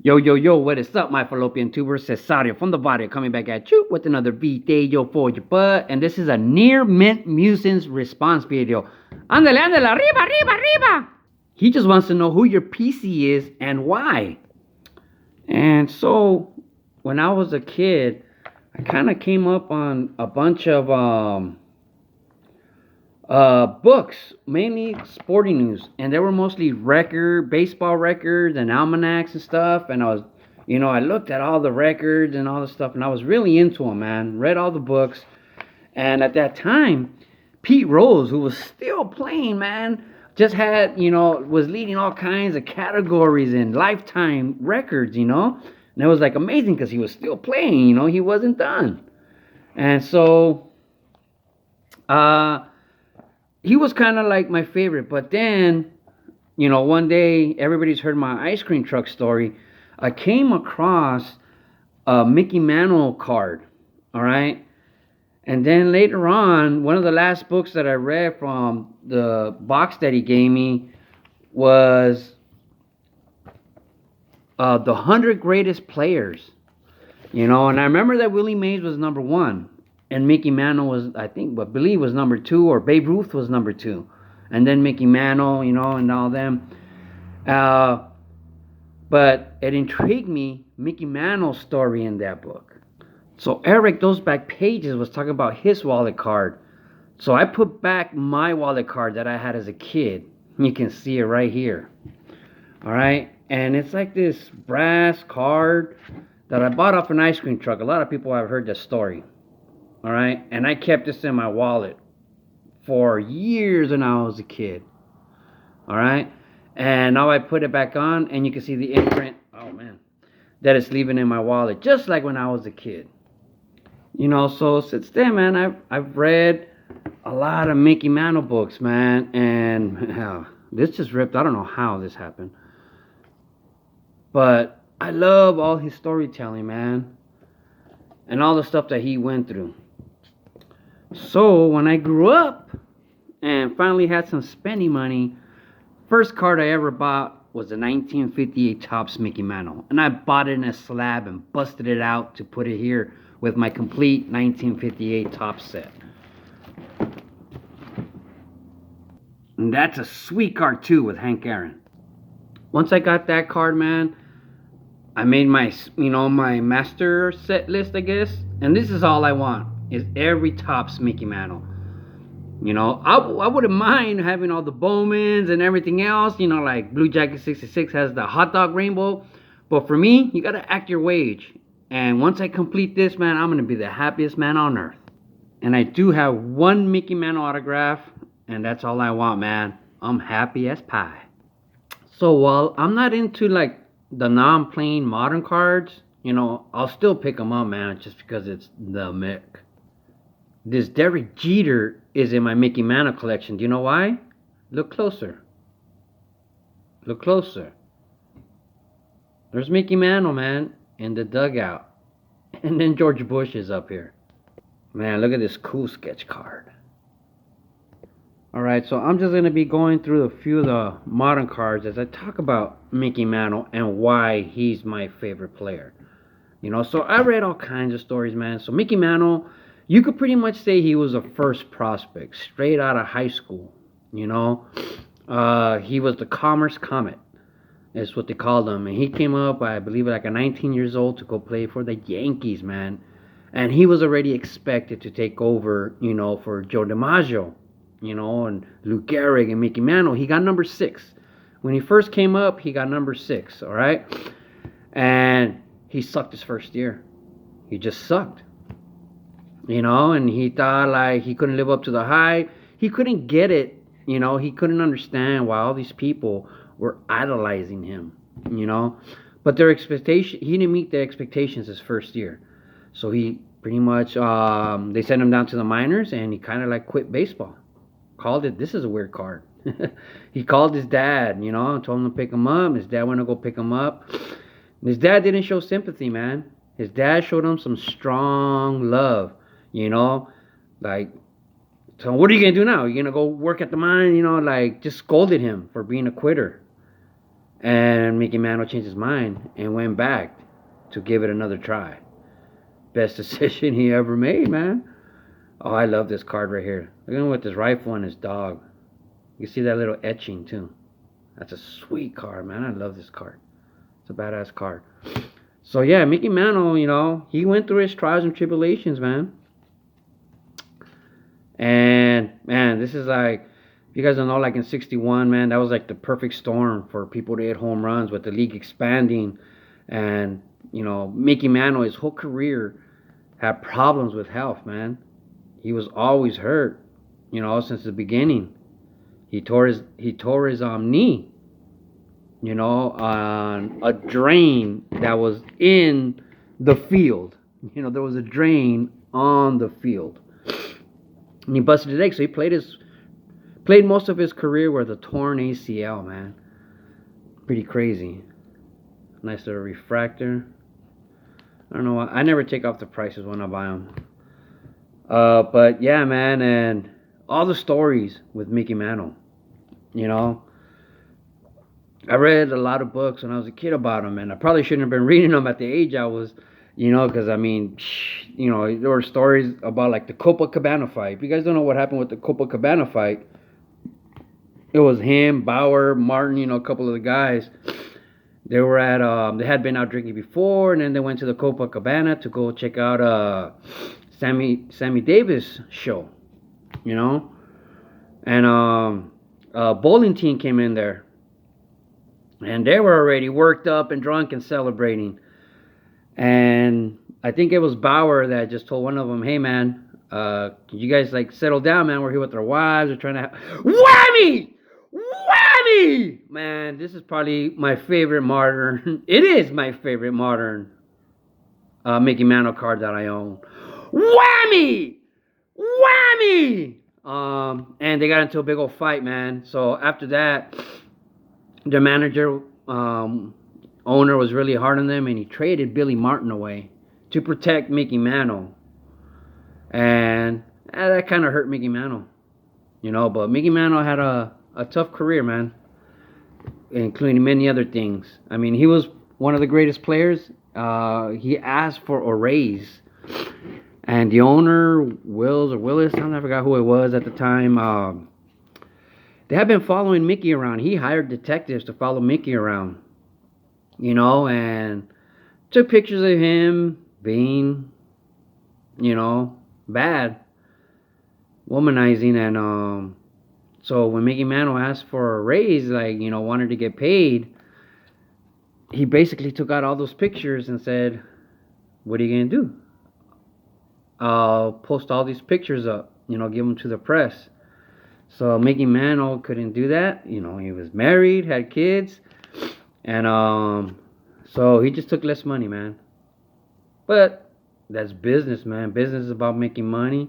Yo, yo, yo, what is up, my fallopian tubers? Cesario from the body coming back at you with another video for your butt. And this is a near mint Musings response video. Ándale, ándale, arriba, arriba, arriba. He just wants to know who your PC is and why. And so, when I was a kid, I kind of came up on a bunch of books, mainly sporting news, and they were mostly baseball records and almanacs and stuff. And I looked at all the records and all the stuff, and I was really into them, man. Read all the books, and at that time, Pete Rose, who was still playing, man, just was leading all kinds of categories and lifetime records, and it was like amazing because he was still playing, he wasn't done, and so, he was kind of like my favorite. But then, one day, everybody's heard my ice cream truck story. I came across a Mickey Mantle card, all right? And then later on, one of the last books that I read from the box that he gave me was the 100 Greatest Players, and I remember that Willie Mays was number one. And Mickey Mantle was, I believe was number two, or Babe Ruth was number two. And then Mickey Mantle, and all them. But it intrigued me, Mickey Mantle's story in that book. So Eric, those back pages, was talking about his wallet card. So I put back my wallet card that I had as a kid. You can see it right here. All right? And it's like this brass card that I bought off an ice cream truck. A lot of people have heard this story. All right, and I kept this in my wallet for years when I was a kid. All right, and now I put it back on, and you can see the imprint. Oh man, that it's leaving in my wallet, just like when I was a kid. So since then, man, I've read a lot of Mickey Mantle books, man, and this just ripped. I don't know how this happened, but I love all his storytelling, man, and all the stuff that he went through. So when I grew up and finally had some spending money, first card I ever bought was the 1958 Topps Mickey Mantle. And I bought it in a slab and busted it out to put it here with my complete 1958 Topps set. And that's a sweet card too with Hank Aaron. Once I got that card, man, I made my master set list, I guess. And this is all I want. Is every Topps Mickey Mantle. I wouldn't mind having all the Bowmans and everything else, like Blue Jacket 66 has the hot dog rainbow. But for me, you gotta act your wage. And once I complete this, man, I'm gonna be the happiest man on earth. And I do have one Mickey Mantle autograph, and that's all I want, man. I'm happy as pie. So while I'm not into like the non-plain modern cards, I'll still pick them up, man, just because it's the Mick. This Derek Jeter is in my Mickey Mantle collection. Do you know why? Look closer. Look closer. There's Mickey Mantle, man, in the dugout. And then George Bush is up here. Man, look at this cool sketch card. Alright, so I'm just going to be going through a few of the modern cards as I talk about Mickey Mantle and why he's my favorite player. So I read all kinds of stories, man. So Mickey Mantle, you could pretty much say he was a first prospect, straight out of high school, He was the Commerce Comet, is what they called him. And he came up, I believe, like at 19 years old to go play for the Yankees, man. And he was already expected to take over, for Joe DiMaggio, and Lou Gehrig and Mickey Mantle. He got number 6. When he first came up, he got number 6, all right? And he sucked his first year. He just sucked. And he thought like he couldn't live up to the hype. He couldn't get it, he couldn't understand why all these people were idolizing him, But their expectation, he didn't meet their expectations his first year. So he pretty much, they sent him down to the minors, and he kind of like quit baseball. Called it, this is a weird card. He called his dad, and told him to pick him up. His dad went to go pick him up. His dad didn't show sympathy, man. His dad showed him some strong love. Like, so what are you going to do now? You're going to go work at the mine, just scolded him for being a quitter. And Mickey Mantle changed his mind and went back to give it another try. Best decision he ever made, man. Oh, I love this card right here. Look at him with his rifle and his dog. You see that little etching too. That's a sweet card, man. I love this card. It's a badass card. So yeah, Mickey Mantle, he went through his trials and tribulations, man. And man, this is like, if you guys don't know, like in '61, man, that was like the perfect storm for people to hit home runs with the league expanding. And Mickey Mantle, his whole career had problems with health, man. He was always hurt, since the beginning. He tore his knee, on a drain that was in the field. There was a drain on the field, and he busted his leg. So he played most of his career with a torn ACL, man. Pretty crazy. Nice little refractor. I don't know why. I never take off the prices when I buy them. But yeah, man, and all the stories with Mickey Mantle. I read a lot of books when I was a kid about him, and I probably shouldn't have been reading them at the age I was, because I mean, there were stories about like the Copacabana fight. If you guys don't know what happened with the Copacabana fight, it was him, Bauer, Martin, a couple of the guys. They were at, they had been out drinking before, and then they went to the Copacabana to go check out Sammy Davis show, and a bowling team came in there, and they were already worked up and drunk and celebrating. And I think it was Bauer that just told one of them, "Hey man, can you guys like settle down, man? We're here with our wives. We're trying to whammy." Whammy! Man, this is probably my favorite modern. It is my favorite modern Mickey Mantle card that I own. Whammy! Whammy! And they got into a big old fight, man. So after that, the manager, owner was really hard on them, and he traded Billy Martin away to protect Mickey Mantle. And that kind of hurt Mickey Mantle, But Mickey Mantle had a tough career, man, including many other things. I mean, he was one of the greatest players. He asked for a raise, and the owner, Willis, I forgot who it was at the time. They had been following Mickey around. He hired detectives to follow Mickey around, and took pictures of him being, bad, womanizing, and so when Mickey Mantle asked for a raise, like, wanted to get paid, he basically took out all those pictures and said, "What are you going to do? I'll post all these pictures up, give them to the press." So Mickey Mantle couldn't do that. He was married, had kids, and so he just took less money, man. But that's business, man. Business is about making money.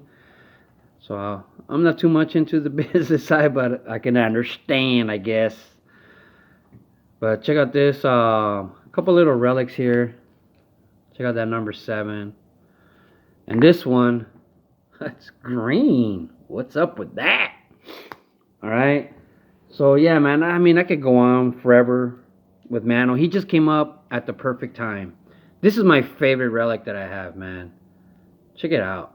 So I'm not too much into the business side, but I can understand, I guess. But check out this, a couple little relics here. Check out that number 7. And this one, that's green. What's up with that? All right. So yeah, man, I mean, I could go on forever with Mantle. He just came up at the perfect time. This is my favorite relic that I have, man. Check it out.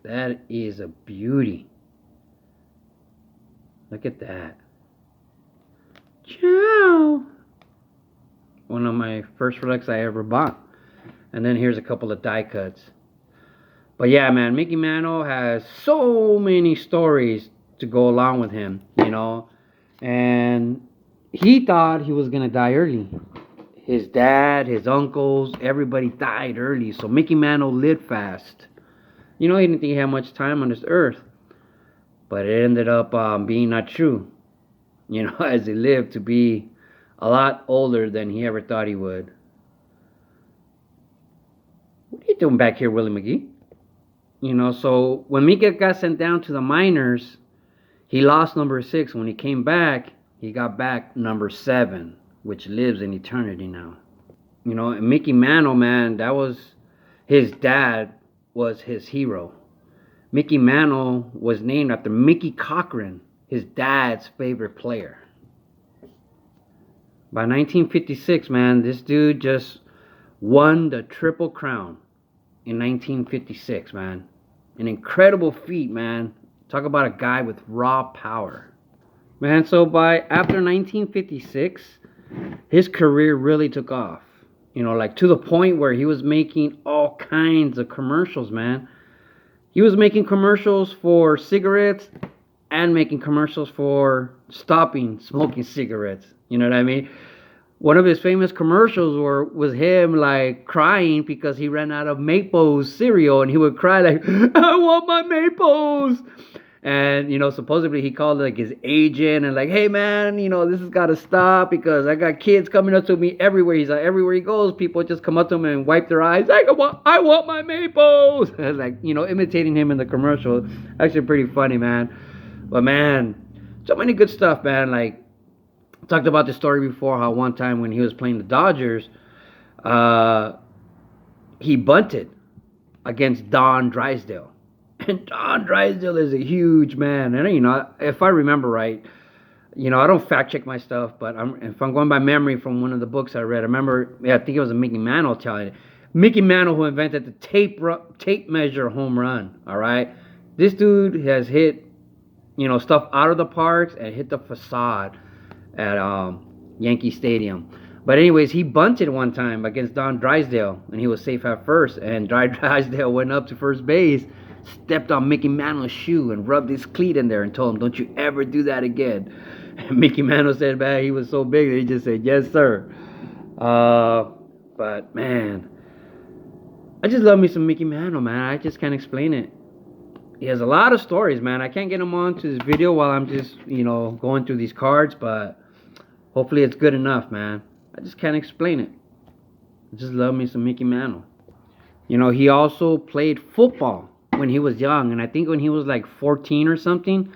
That is a beauty. Look at that. Ciao. One of my first relics I ever bought. And then here's a couple of die cuts. But yeah, man, Mickey Mantle has so many stories to go along with him, And he thought he was going to die early. His dad, his uncles, everybody died early. So Mickey Mantle lived fast. He didn't think he had much time on this earth. But it ended up being not true. As he lived to be a lot older than he ever thought he would. What are you doing back here, Willie McGee? So when Mickey got sent down to the minors, he lost number 6. When he came back, he got back number 7, which lives in eternity now. And Mickey Mantle, man, that was his dad. Was his hero. Mickey Mantle was named after Mickey Cochran, his dad's favorite player. By 1956, man, this dude just won the Triple Crown in 1956, man. An incredible feat, man. Talk about a guy with raw power. Man, so by after 1956, his career really took off. You know, like to the point where he was making all kinds of commercials, man. He was making commercials for cigarettes and making commercials for stopping smoking cigarettes. You know what I mean? One of his famous commercials was him like crying because he ran out of Maples cereal, and he would cry like, "I want my Maples." And supposedly he called like his agent and like, "Hey man, this has got to stop because I got kids coming up to me everywhere." He's like, everywhere he goes, people just come up to him and wipe their eyes. Like, I want my Maples. Like, imitating him in the commercial. Actually, pretty funny, man. But man, so many good stuff, man. Like, talked about the story before, how one time when he was playing the Dodgers, he bunted against Don Drysdale. And Don Drysdale is a huge man. And, if I remember right, I don't fact check my stuff, but if I'm going by memory from one of the books I read, I remember, I think it was a Mickey Mantle telling it. Mickey Mantle, who invented the tape measure home run, all right? This dude has hit, stuff out of the parks and hit the facade at Yankee Stadium. But anyways, he bunted one time against Don Drysdale, and he was safe at first. And Drysdale went up to first base, stepped on Mickey Mantle's shoe, and rubbed his cleat in there and told him, "Don't you ever do that again." And Mickey Mantle said, "Man, he was so big that he just said, 'Yes, sir.'" But man, I just love me some Mickey Mantle, man. I just can't explain it. He has a lot of stories, man. I can't get them onto this video while I'm just, going through these cards, but hopefully it's good enough, man. I just can't explain it. I just love me some Mickey Mantle. He also played football when he was young, and I think when he was like 14 or something,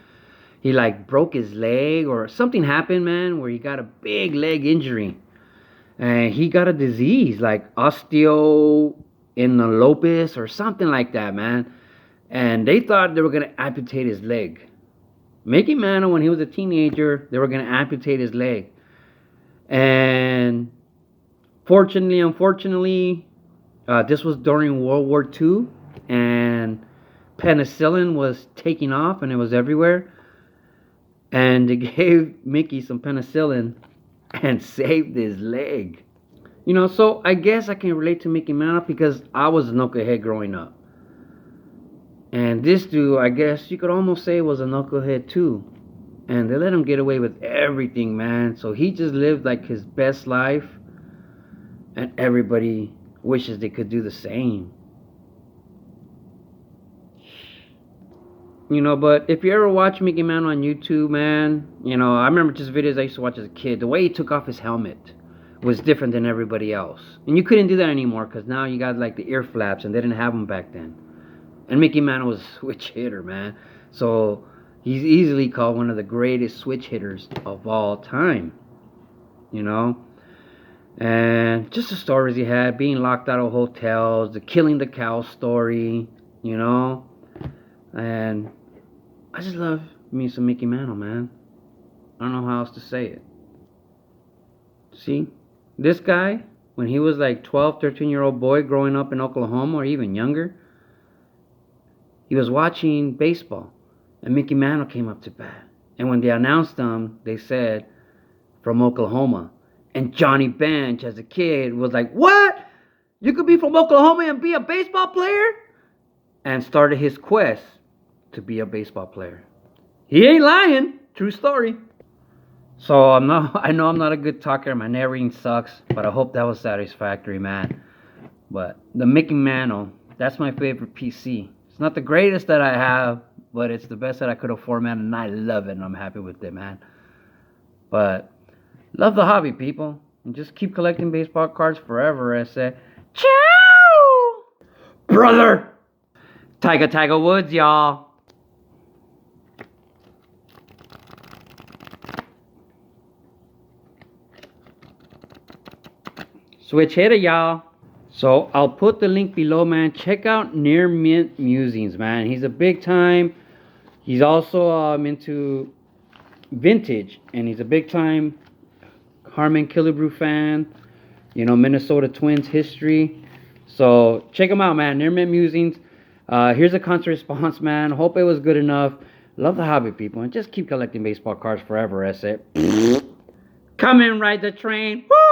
he like broke his leg or something happened, man, where he got a big leg injury. And he got a disease like osteomyelitis or something like that, man. And they thought they were going to amputate his leg. Mickey Mantle, when he was a teenager, they were going to amputate his leg. And unfortunately, this was during World War II, and penicillin was taking off, and it was everywhere. And they gave Mickey some penicillin and saved his leg. So I guess I can relate to Mickey Mantle because I was a knucklehead growing up. And this dude, I guess you could almost say, was a knucklehead too. And they let him get away with everything, man. So he just lived like his best life. And everybody wishes they could do the same. But if you ever watch Mickey Mantle on YouTube, man, I remember just videos I used to watch as a kid. The way he took off his helmet was different than everybody else. And you couldn't do that anymore because now you got like the ear flaps, and they didn't have them back then. And Mickey Mantle was a switch hitter, man. So he's easily called one of the greatest switch hitters of all time. And just the stories he had, being locked out of hotels, the killing the cow story, And I just love me some Mickey Mantle, man. I don't know how else to say it. See, this guy, when he was like 12, 13-year-old boy growing up in Oklahoma or even younger, he was watching baseball, and Mickey Mantle came up to bat. And when they announced him, they said, "From Oklahoma." And Johnny Bench, as a kid, was like, "What? You could be from Oklahoma and be a baseball player?" And started his quest to be a baseball player. He ain't lying. True story. So I know I'm not a good talker. My narrating sucks, but I hope that was satisfactory, man. But the Mickey Mantle, that's my favorite PC. It's not the greatest that I have, but it's the best that I could afford, man, and I love it, and I'm happy with it, man. But love the hobby, people, and just keep collecting baseball cards forever. I say, ciao, brother. Tiger Woods, y'all. Switch hitter, y'all. So I'll put the link below, man. Check out Near Mint Musings, man. He's a big time. He's also into vintage, and he's a big time Harmon Killebrew fan. Minnesota Twins history. So check them out, man. Near Mint Musings. Here's a concert response, man. Hope it was good enough. Love the hobby, people, and just keep collecting baseball cards forever. That's it. Come and ride the train. Woo!